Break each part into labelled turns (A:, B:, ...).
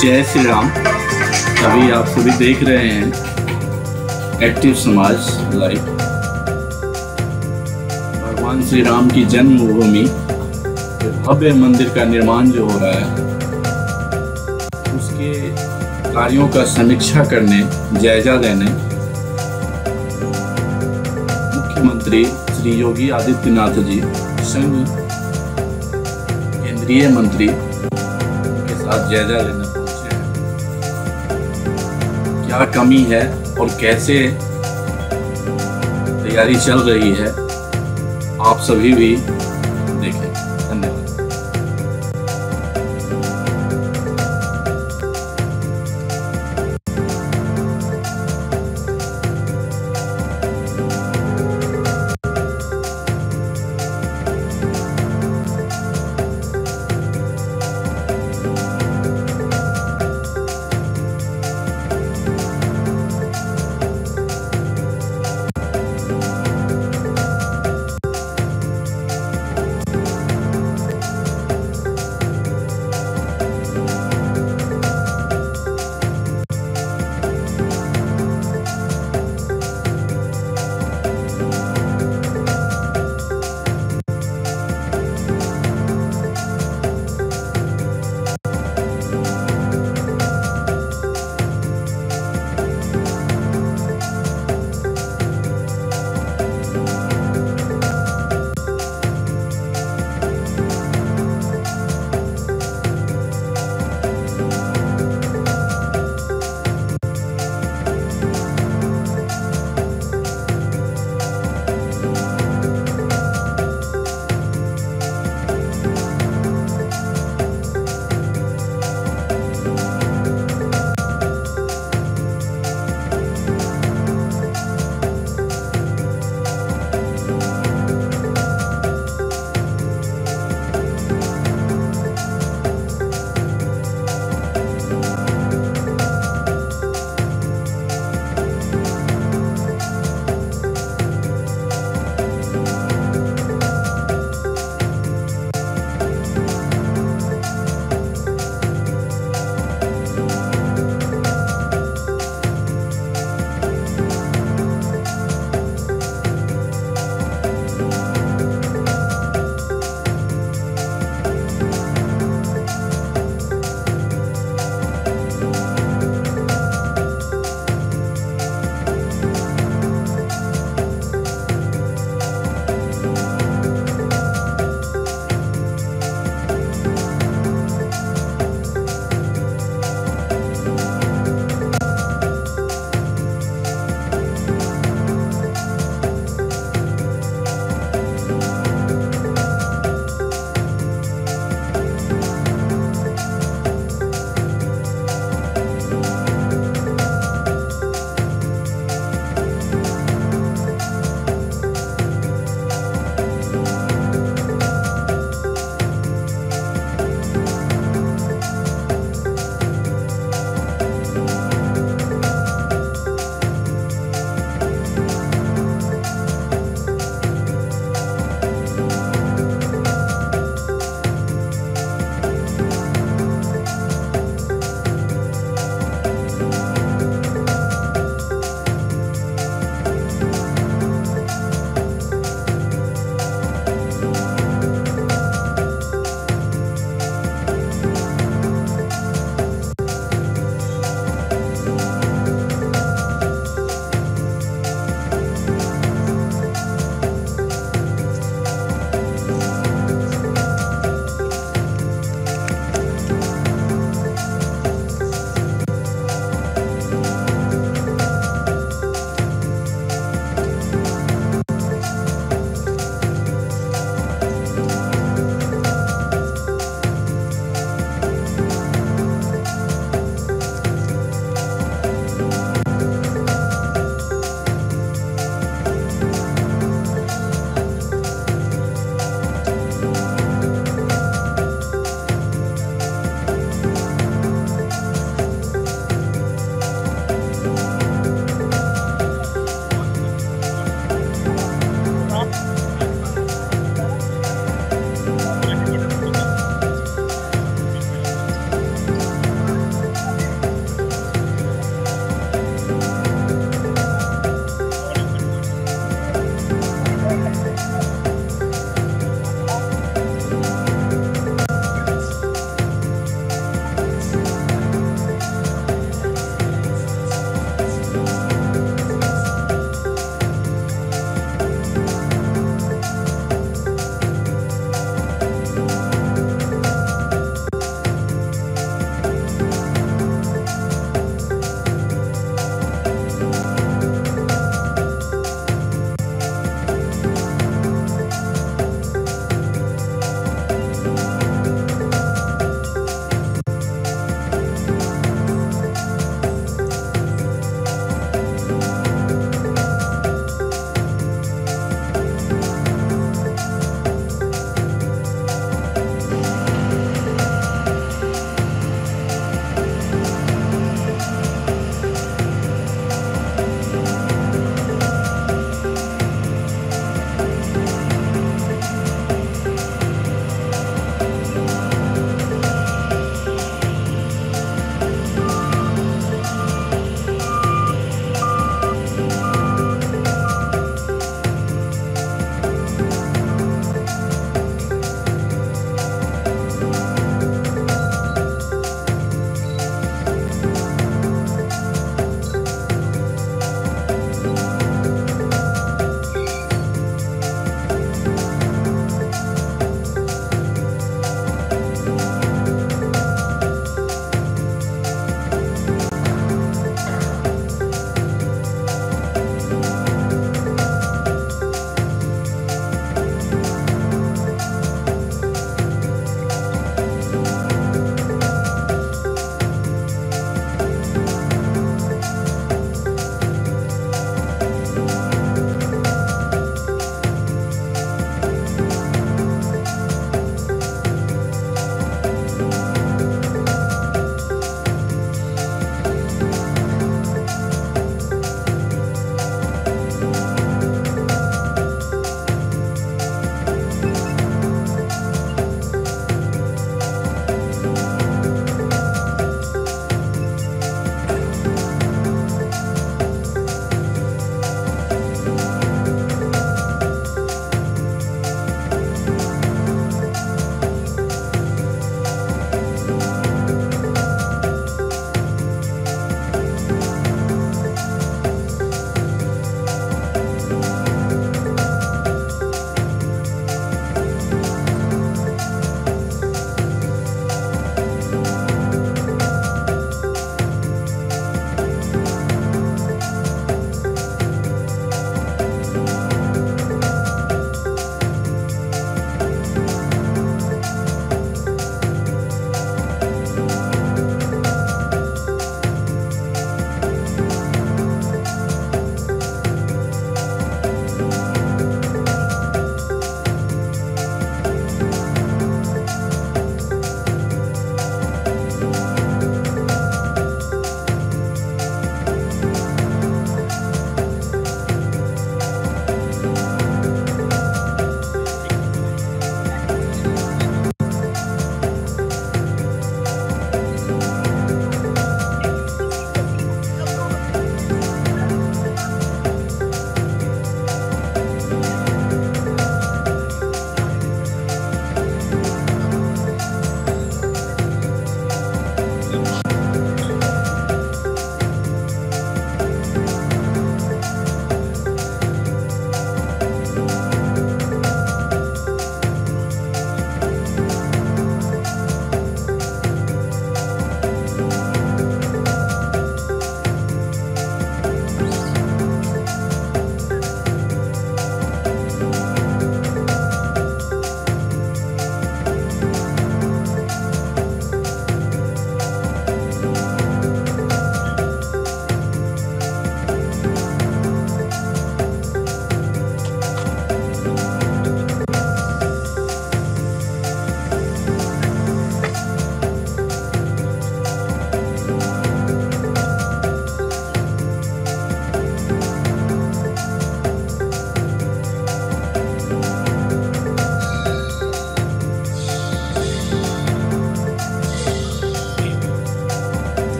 A: जय श्री राम। अभी आप सभी देख रहे हैं एक्टिव समाज लाइव। भगवान श्री राम की जन्मभूमि भव्य मंदिर का निर्माण जो हो रहा है, उसके कार्यों का समीक्षा करने, जायजा लेने मुख्यमंत्री श्री योगी आदित्यनाथ जी संघ केंद्रीय मंत्री के साथ जायजा लेने पहुंचे हैं। क्या कमी है और कैसे तैयारी चल रही है, आप सभी भी देखें। धन्यवाद।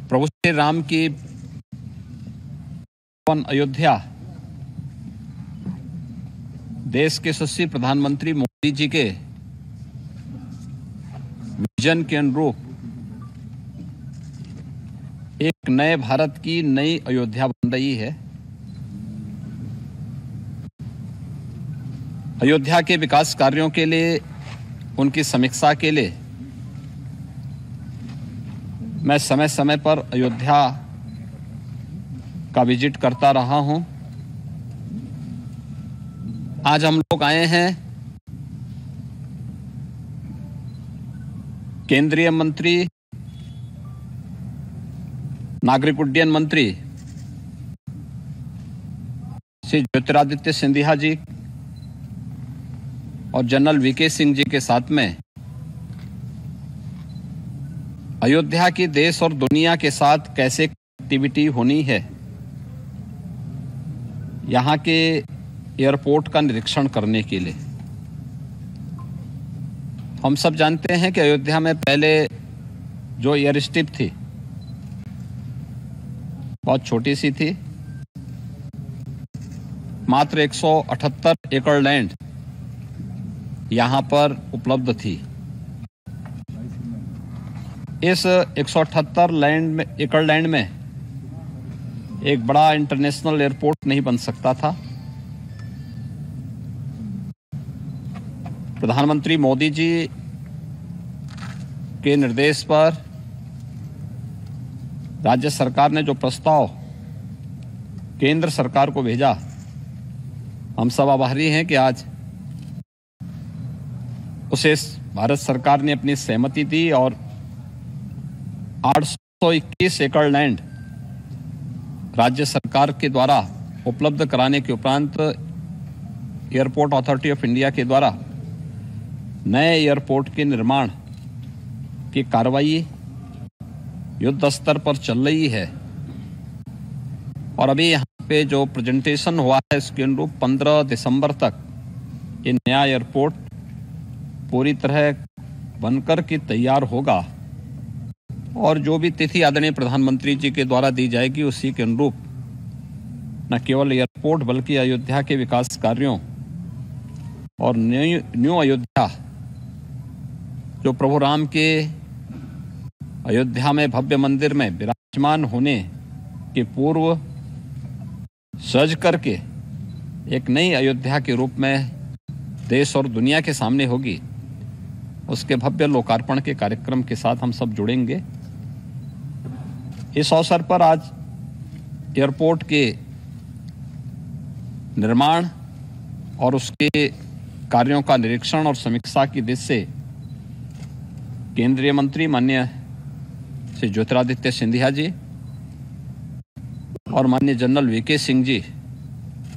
B: प्रभु श्री राम की अयोध्या देश के यशस्वी प्रधानमंत्री मोदी जी के विजन के अनुरूप एक नए भारत की नई अयोध्या बन रही है। अयोध्या के विकास कार्यों के लिए, उनकी समीक्षा के लिए मैं समय समय पर अयोध्या का विजिट करता रहा हूं। आज हम लोग आए हैं केंद्रीय मंत्री, नागरिक उड्डयन मंत्री श्री ज्योतिरादित्य सिंधिया जी और जनरल वीके सिंह जी के साथ में अयोध्या की देश और दुनिया के साथ कैसे एक्टिविटी होनी है, यहाँ के एयरपोर्ट का निरीक्षण करने के लिए। हम सब जानते हैं कि अयोध्या में पहले जो एयर स्ट्रिप थी बहुत छोटी सी थी, मात्र 178 एकड़ लैंड यहाँ पर उपलब्ध थी। इस 178 एकड़ लैंड में एक बड़ा इंटरनेशनल एयरपोर्ट नहीं बन सकता था। प्रधानमंत्री मोदी जी के निर्देश पर राज्य सरकार ने जो प्रस्ताव केंद्र सरकार को भेजा, हम सब आभारी हैं कि आज उसे भारत सरकार ने अपनी सहमति दी और 821 एकड़ लैंड राज्य सरकार के द्वारा उपलब्ध कराने के उपरांत एयरपोर्ट अथॉरिटी ऑफ इंडिया के द्वारा नए एयरपोर्ट के निर्माण की कार्रवाई युद्ध स्तर पर चल रही है। और अभी यहाँ पे जो प्रेजेंटेशन हुआ है इसके अनुरूप 15 दिसंबर तक ये नया एयरपोर्ट पूरी तरह बनकर के तैयार होगा और जो भी तिथि आदरणीय प्रधानमंत्री जी के द्वारा दी जाएगी उसी के अनुरूप न केवल एयरपोर्ट बल्कि अयोध्या के विकास कार्यों और न्यू अयोध्या जो प्रभु राम के अयोध्या में भव्य मंदिर में विराजमान होने के पूर्व सज करके एक नई अयोध्या के रूप में देश और दुनिया के सामने होगी, उसके भव्य लोकार्पण के कार्यक्रम के साथ हम सब जुड़ेंगे। इस अवसर पर आज एयरपोर्ट के निर्माण और उसके कार्यों का निरीक्षण और समीक्षा की दृष्टि से केंद्रीय मंत्री माननीय श्री ज्योतिरादित्य सिंधिया जी और माननीय जनरल वीके सिंह जी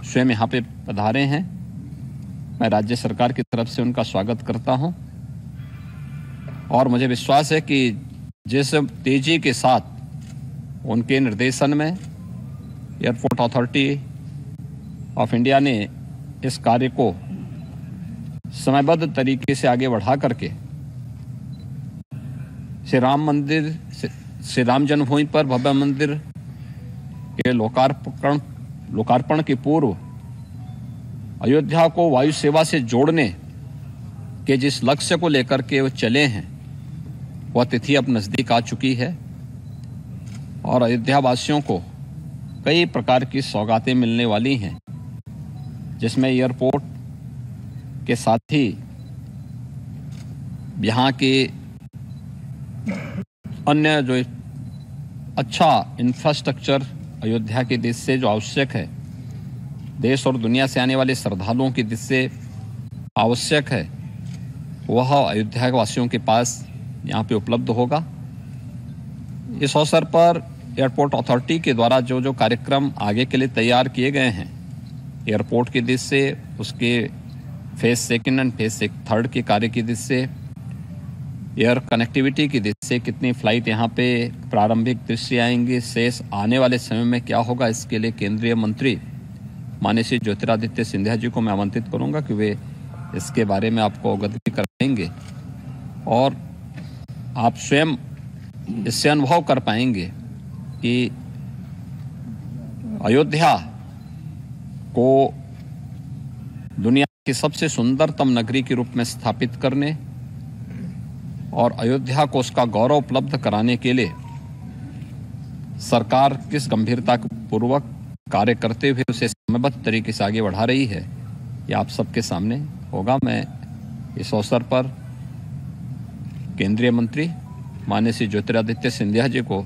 B: स्वयं यहाँ पे पधारे हैं। मैं राज्य सरकार की तरफ से उनका स्वागत करता हूँ और मुझे विश्वास है कि जिस तेजी के साथ उनके निर्देशन में एयरपोर्ट अथॉरिटी ऑफ इंडिया ने इस कार्य को समयबद्ध तरीके से आगे बढ़ा करके श्री राम जन्मभूमि पर भव्य मंदिर के लोकार्पण के पूर्व अयोध्या को वायु सेवा से जोड़ने के जिस लक्ष्य को लेकर के वो चले हैं वह तिथि अब नजदीक आ चुकी है और अयोध्या वासियों को कई प्रकार की सौगातें मिलने वाली हैं, जिसमें एयरपोर्ट के साथ ही यहाँ के अन्य जो अच्छा इंफ्रास्ट्रक्चर अयोध्या की दृष्टि से जो आवश्यक है, देश और दुनिया से आने वाले श्रद्धालुओं की दृष्टि से आवश्यक है, वह अयोध्या के वासियों के पास यहाँ पे उपलब्ध होगा। इस अवसर पर एयरपोर्ट अथॉरिटी के द्वारा जो जो कार्यक्रम आगे के लिए तैयार किए गए हैं, एयरपोर्ट की दृष्टि से, उसके phase second and phase third के कार्य की दृष्टि से, एयर कनेक्टिविटी की दृष्टि से कितनी फ्लाइट यहाँ पे प्रारंभिक दृष्टि आएंगी, शेष आने वाले समय में क्या होगा, इसके लिए केंद्रीय मंत्री माननीय श्री ज्योतिरादित्य सिंधिया जी को मैं आमंत्रित करूँगा कि वे इसके बारे में आपको अवगत भी कराएंगे और आप स्वयं इससे अनुभव कर पाएंगे कि अयोध्या को दुनिया की सबसे सुंदरतम नगरी के रूप में स्थापित करने और अयोध्या को उसका गौरव उपलब्ध कराने के लिए सरकार किस गंभीरता पूर्वक कार्य करते हुए उसे समयबद्ध तरीके से आगे बढ़ा रही है, ये आप सबके सामने होगा। मैं इस अवसर पर केंद्रीय मंत्री माननीय श्री ज्योतिरादित्य सिंधिया जी को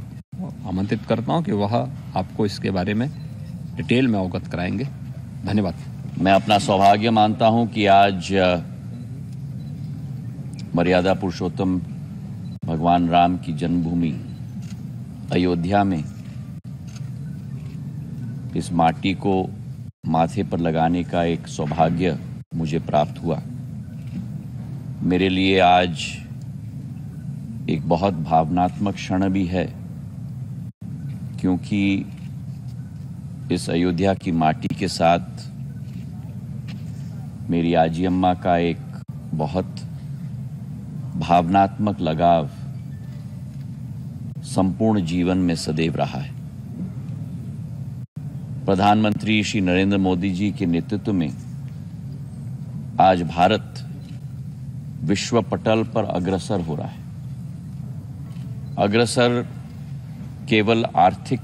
B: आमंत्रित करता हूं कि वह आपको इसके बारे में डिटेल में अवगत कराएंगे। धन्यवाद।
C: मैं अपना सौभाग्य मानता हूं कि आज मर्यादा पुरुषोत्तम भगवान राम की जन्मभूमि अयोध्या में इस माटी को माथे पर लगाने का एक सौभाग्य मुझे प्राप्त हुआ। मेरे लिए आज एक बहुत भावनात्मक क्षण भी है, क्योंकि इस अयोध्या की माटी के साथ मेरी आजी अम्मा का एक बहुत भावनात्मक लगाव संपूर्ण जीवन में सदैव रहा है। प्रधानमंत्री श्री नरेंद्र मोदी जी के नेतृत्व में आज भारत विश्व पटल पर अग्रसर हो रहा है। अग्रसर केवल आर्थिक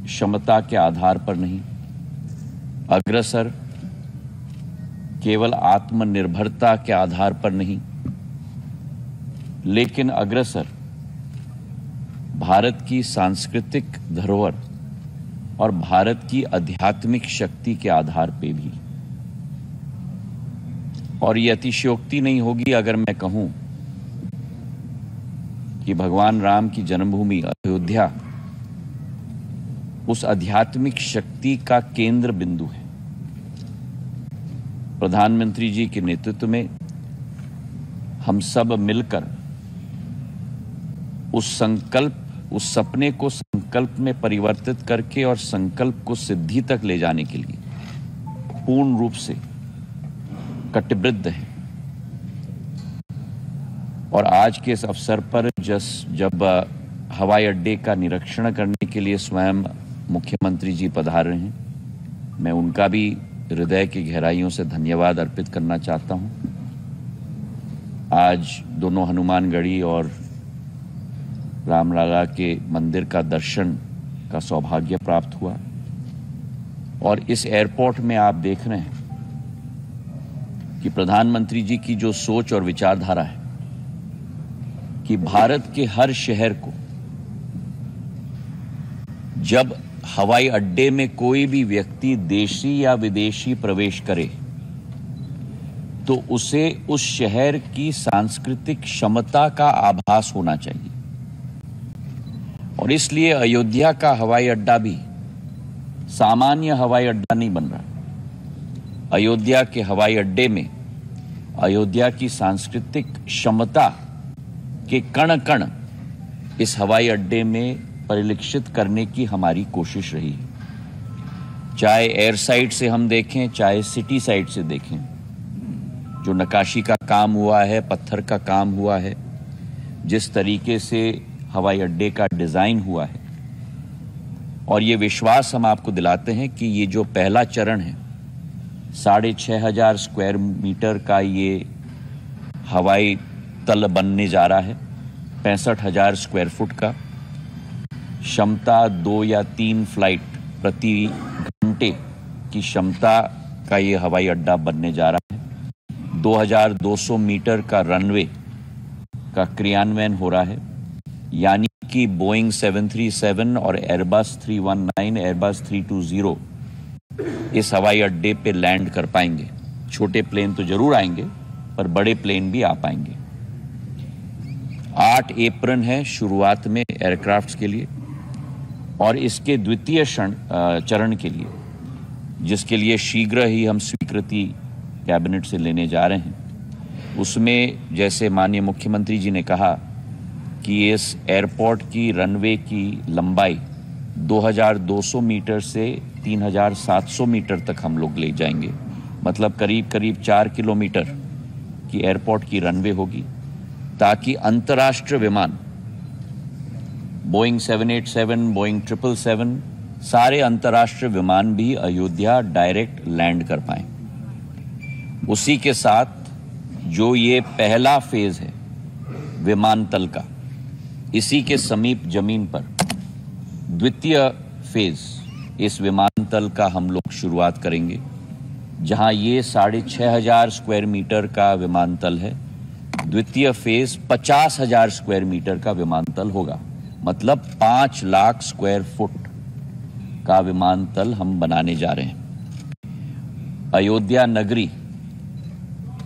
C: क्षमता के आधार पर नहीं, अग्रसर केवल आत्मनिर्भरता के आधार पर नहीं, लेकिन अग्रसर भारत की सांस्कृतिक धरोहर और भारत की आध्यात्मिक शक्ति के आधार पे भी। और ये अतिशयोक्ति नहीं होगी अगर मैं कहूं कि भगवान राम की जन्मभूमि अयोध्या उस आध्यात्मिक शक्ति का केंद्र बिंदु है। प्रधानमंत्री जी के नेतृत्व में हम सब मिलकर उस सपने को संकल्प में परिवर्तित करके और संकल्प को सिद्धि तक ले जाने के लिए पूर्ण रूप से कटिबद्ध है। और आज के इस अवसर पर जब हवाई अड्डे का निरीक्षण करने के लिए स्वयं मुख्यमंत्री जी पधार रहे हैं, मैं उनका भी हृदय की गहराइयों से धन्यवाद अर्पित करना चाहता हूं। आज दोनों हनुमानगढ़ी और रामलला के मंदिर का दर्शन का सौभाग्य प्राप्त हुआ। और इस एयरपोर्ट में आप देख रहे हैं कि प्रधानमंत्री जी की जो सोच और विचारधारा है कि भारत के हर शहर को जब हवाई अड्डे में कोई भी व्यक्ति देशी या विदेशी प्रवेश करे तो उसे उस शहर की सांस्कृतिक क्षमता का आभास होना चाहिए। और इसलिए अयोध्या का हवाई अड्डा भी सामान्य हवाई अड्डा नहीं बन रहा। अयोध्या के हवाई अड्डे में अयोध्या की सांस्कृतिक क्षमता के कण कण इस हवाई अड्डे में परिलक्षित करने की हमारी कोशिश रही है। चाहे एयर साइड से हम देखें, चाहे सिटी साइड से देखें, जो नक्काशी का काम हुआ है, पत्थर का काम हुआ है, जिस तरीके से हवाई अड्डे का डिजाइन हुआ है। और ये विश्वास हम आपको दिलाते हैं कि ये जो पहला चरण है, 6,500 स्क्वायर मीटर का ये हवाई तल बनने जा रहा है, 65,000 स्क्वायर फुट का, क्षमता 2 या 3 फ्लाइट प्रति घंटे की क्षमता का ये हवाई अड्डा बनने जा रहा है। 2,200 मीटर का रनवे का क्रियान्वयन हो रहा है, यानी कि बोइंग 737 और एयरबस 319, एयरबस 320 इस हवाई अड्डे पे लैंड कर पाएंगे। छोटे प्लेन तो जरूर आएंगे, पर बड़े प्लेन भी आ पाएंगे। 8 एप्रन है शुरुआत में एयरक्राफ्ट्स के लिए, और इसके द्वितीय चरण के लिए, जिसके लिए शीघ्र ही हम स्वीकृति कैबिनेट से लेने जा रहे हैं, उसमें जैसे माननीय मुख्यमंत्री जी ने कहा कि इस एयरपोर्ट की रनवे की लंबाई 2,200 मीटर से 3,700 मीटर तक हम लोग ले जाएंगे। मतलब करीब करीब 4 किलोमीटर की एयरपोर्ट की रनवे होगी, ताकि अंतर्राष्ट्रीय विमान बोइंग 787, बोइंग 777 सारे अंतर्राष्ट्रीय विमान भी अयोध्या डायरेक्ट लैंड कर पाएं। उसी के साथ जो ये पहला फेज है विमानतल का, इसी के समीप जमीन पर द्वितीय फेज इस विमानतल का हम लोग शुरुआत करेंगे, जहां ये 6,500 स्क्वायर मीटर का विमानतल है। द्वितीय फेज 50,000 स्क्वायर मीटर का विमानतल होगा, मतलब 5 लाख स्क्वायर फुट का विमानतल हम बनाने जा रहे हैं। अयोध्या नगरी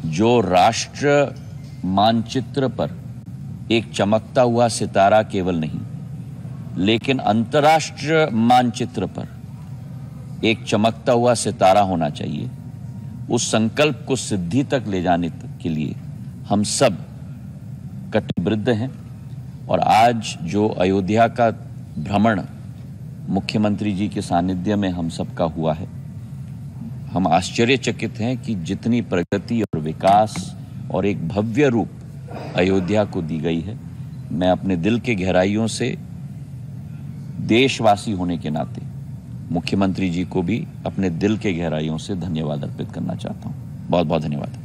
C: जो राष्ट्र मानचित्र पर एक चमकता हुआ सितारा केवल नहीं, लेकिन अंतर्राष्ट्रीय मानचित्र पर एक चमकता हुआ सितारा होना चाहिए। उस संकल्प को सिद्धि तक ले जाने के लिए हम सब कटिबद्ध हैं। और आज जो अयोध्या का भ्रमण मुख्यमंत्री जी के सानिध्य में हम सबका हुआ है, हम आश्चर्यचकित हैं कि जितनी प्रगति और विकास और एक भव्य रूप अयोध्या को दी गई है। मैं अपने दिल के गहराइयों से देशवासी होने के नाते मुख्यमंत्री जी को भी अपने दिल के गहराइयों से धन्यवाद अर्पित करना चाहता हूं। बहुत बहुत धन्यवाद।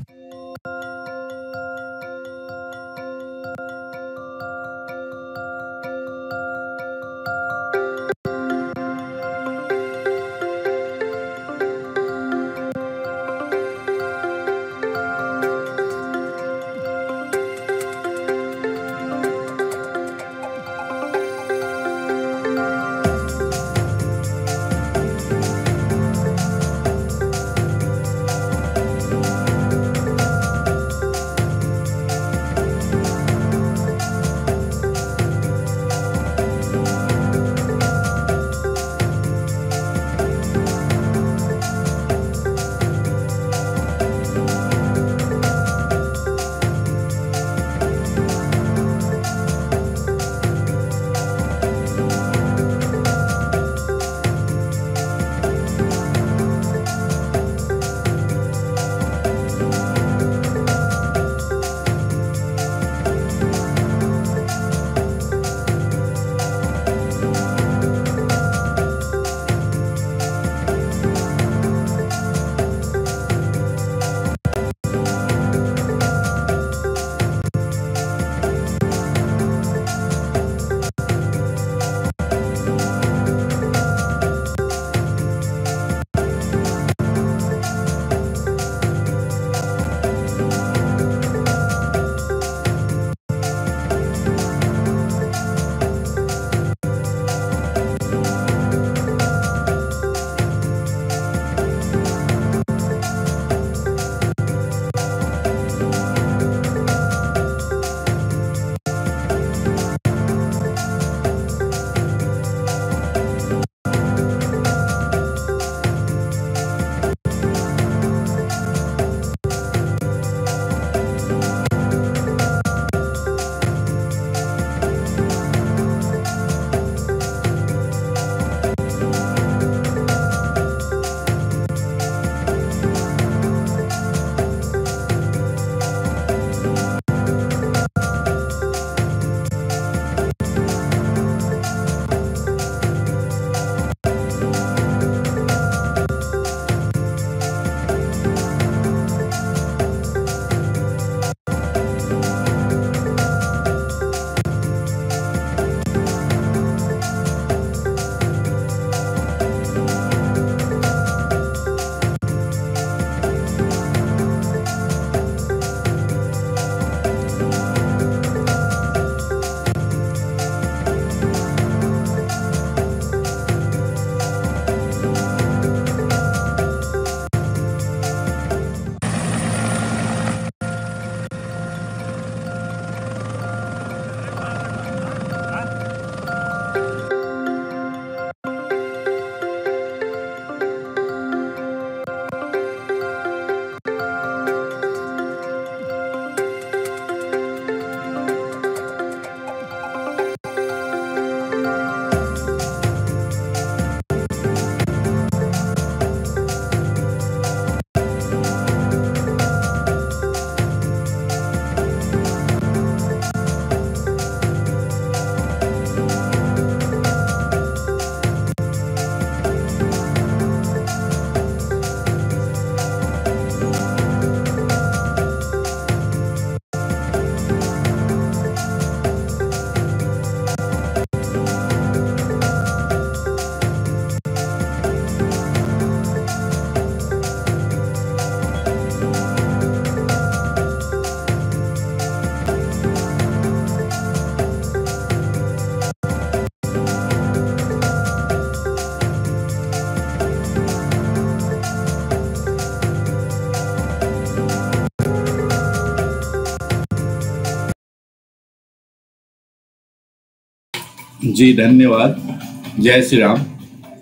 A: जी धन्यवाद। जय श्री राम।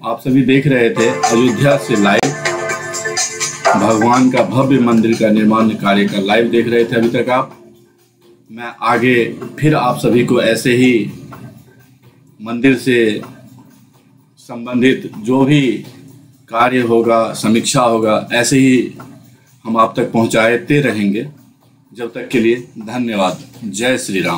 A: आप सभी देख रहे थे अयोध्या से लाइव, भगवान का भव्य मंदिर का निर्माण कार्य का लाइव देख रहे थे अभी तक आप। मैं आगे फिर आप सभी को ऐसे ही मंदिर से संबंधित जो भी कार्य होगा, समीक्षा होगा, ऐसे ही हम आप तक पहुंचाते रहेंगे। जब तक के लिए धन्यवाद। जय श्री राम।